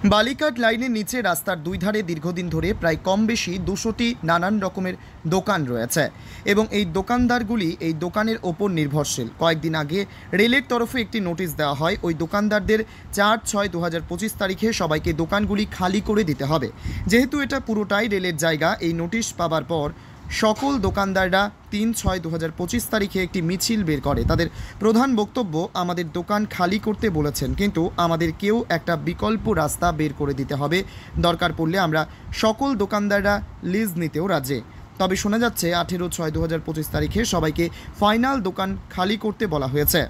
বালিঘাট লাইনের নিচে রাস্তার দুই ধারে দীর্ঘদিন ধরে প্রায় কম বেশি 200টি নানান রকমের দোকান রয়েছে এবং এই দোকানদারগুলি এই দোকানের ওপর নির্ভরশীল। কয়েকদিন আগে রেলের তরফে একটি নোটিশ দেওয়া হয়, ওই দোকানদারদের 4/6/2025 তারিখে সবাইকে দোকানগুলি খালি করে দিতে হবে। যেহেতু এটা পুরোটাই রেলের জায়গা, এই নোটিশ পাওয়ার পর সকল দোকানদাররা 3/6/2025 তারিখে একটি মিছিল বের করে। তাদের প্রধান বক্তব্য, আমাদের দোকান খালি করতে বলেছেন, কিন্তু আমাদের কেউ একটা বিকল্প রাস্তা বের করে দিতে হবে, দরকার পড়লে আমরা সকল দোকানদাররা লিজ নিতেও রাজি। তবে শোনা যাচ্ছে 18/6/2025 তারিখে সবাইকে ফাইনাল দোকান খালি করতে বলা হয়েছে।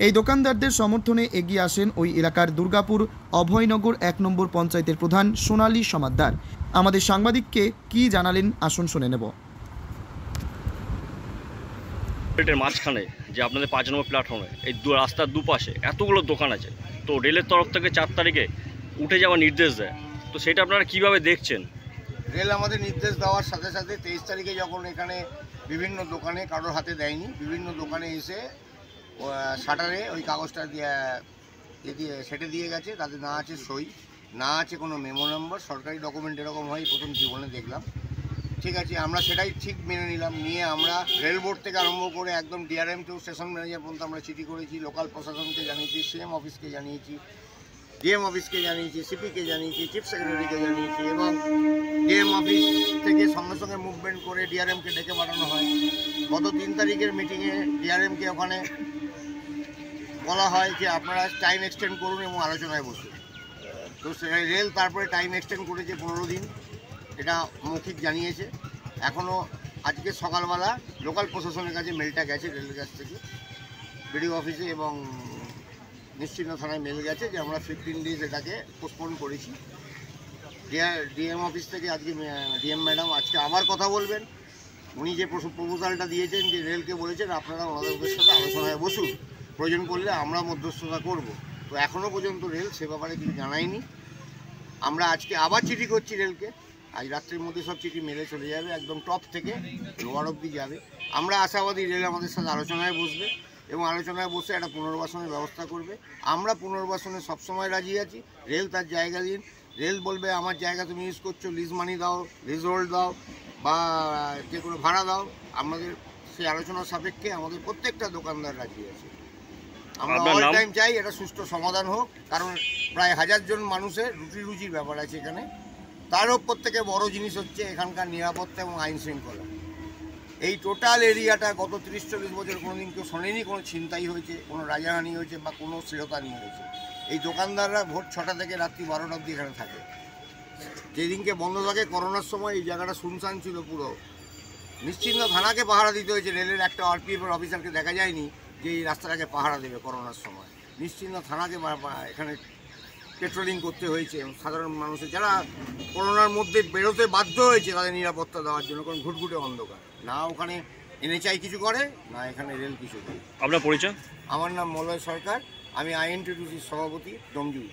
এই দোকানদারদের সমর্থনে এগিয়ে আসেন ওই এলাকার দুর্গাপুর অভয়নগর 1 নম্বর পঞ্চায়েতের প্রধান সোনালী সমাদ্দার। আমাদের সাংবাদিককে কি জানালেন আসুন শুনে নেব। রেলের মাঝখানে যে আপনাদের 5 নম্বর প্ল্যাটফর্মে এই রাস্তার দুপাশে এতগুলো দোকান আছে, তো রেলের তরফ থেকে 4 তারিখে উঠে যাওয়ার নির্দেশ দেয়, তো সেটা আপনারা কিভাবে দেখছেন? রেল আমাদের নির্দেশ দেওয়ার সাথে সাথে 23 তারিখে যখন এখানে বিভিন্ন দোকানে, কারোর হাতে দেয়নি, বিভিন্ন দোকানে এসে শাটারে ওই কাগজটা দিয়ে সেটে দিয়ে গেছে। তাদের না আছে সই, না আছে কোনো মেমো নম্বর, সরকারি ডকুমেন্ট এরকম হয় প্রথম জীবনে দেখলাম। ঠিক আছে, আমরা সেটাই ঠিক মেনে নিলাম। নিয়ে আমরা রেল বোর্ড থেকে আরম্ভ করে একদম ডিআরএম টু স্টেশন ম্যানেজার পর্যন্ত আমরা চিঠি করেছি, লোকাল প্রশাসনকে জানিয়েছি, সিএম অফিসকে জানিয়েছি, ডিএম অফিসকে জানিয়েছি, সিপিকে জানিয়েছি, চিফ সেক্রেটারিকে জানিয়েছি এবং ডিএম অফিস থেকে সঙ্গে সঙ্গে মুভমেন্ট করে ডিআরএমকে ডেকে পাঠানো হয়। গত 3 তারিখের মিটিংয়ে ডিআরএমকে ওখানে বলা হয় যে আপনারা টাইম এক্সটেন্ড করুন এবং আলোচনায় বসুন। তো রেল তারপরে টাইম এক্সটেন্ড করেছে 15 দিন, এটা মৌখিক জানিয়েছে। এখনও আজকে সকালবেলা লোকাল প্রশাসনের কাছে মেলটা গেছে, রেলের কাছ থেকে বিডিও অফিসে এবং নিশ্চিন্ত থানায় মেল গেছে যে আমরা 15 ডেজ এটাকে পোস্টপোন করেছি। ডিএম অফিস থেকে আজকে ডিএম ম্যাডাম আজকে আবার কথা বলবেন। উনি যে প্রপোজালটা দিয়েছেন, যে রেলকে বলেছেন আপনারা ওনাদের সাথে আলোচনায় বসুন, প্রয়োজন করলে আমরা মধ্যস্থতা করব। তো এখনও পর্যন্ত রেল সে ব্যাপারে কিছু জানায়নি। আমরা আজকে আবার চিঠি করছি রেলকে, আজ রাত্রির মধ্যে সব চিঠি মেলে চলে যাবে, একদম টপ থেকে লোয়ার অবধি যাবে। আমরা আশাবাদী রেল আমাদের সাথে আলোচনায় বসবে এবং আলোচনায় বসে একটা পুনর্বাসনের ব্যবস্থা করবে। আমরা পুনর্বাসনে সবসময় রাজি আছি। রেল তার জায়গা দিন, রেল বলবে আমার জায়গা তুমি ইউজ করছো, লিজ মানি দাও, লিজ হোল্ড দাও বা যে কোনো ভাড়া দাও, আমাদের সেই আলোচনার সাপেক্ষে আমাদের প্রত্যেকটা দোকানদার রাজি আছে। আমরা অল টাইম চাই এটা সুষ্ঠু সমাধান হোক, কারণ প্রায় 1000 জন মানুষের রুজির ব্যাপার আছে এখানে। তার ওপর থেকে বড় জিনিস হচ্ছে এখানকার নিরাপত্তা এবং আইন শৃঙ্খলা। এই টোটাল এরিয়াটা গত 30-40 বছর কোনোদিন কেউ শোনেনি কোনো ছিনতাই হয়েছে, কোনো রাজাহানি হয়েছে বা কোনো শ্লীলতাহানি হয়েছে। এই দোকানদাররা ভোর 6টা থেকে রাত্রি 12টা অবধি এখানে থাকে। যেদিনকে বন্ধ থাকে করোনার সময় এই জায়গাটা শুনশান ছিল পুরো। নিশ্চিন্ত থানাকে পাহারা দিতে হয়েছে, রেলের একটা আরপিএফের অফিসারকে দেখা যায়নি যে এই রাস্তাটাকে পাহারা দেবে করোনার সময়। নিশ্চিন্ত থানাকে এখানে পেট্রোলিং করতে হয়েছে। সাধারণ মানুষের যারা করোনার মধ্যে বেরোতে বাধ্য হয়েছে তাদের নিরাপত্তা দেওয়ার জন্য, কারণ ঘুটঘুটে অন্ধকার, না ওখানে এনএচআই কিছু করে না এখানে রেল কিছু করে। আপনার পরিচয়? আমার নাম মলয় সরকার, আমি আইএনটিটিউসির সভাপতি ডোমজুড়ি।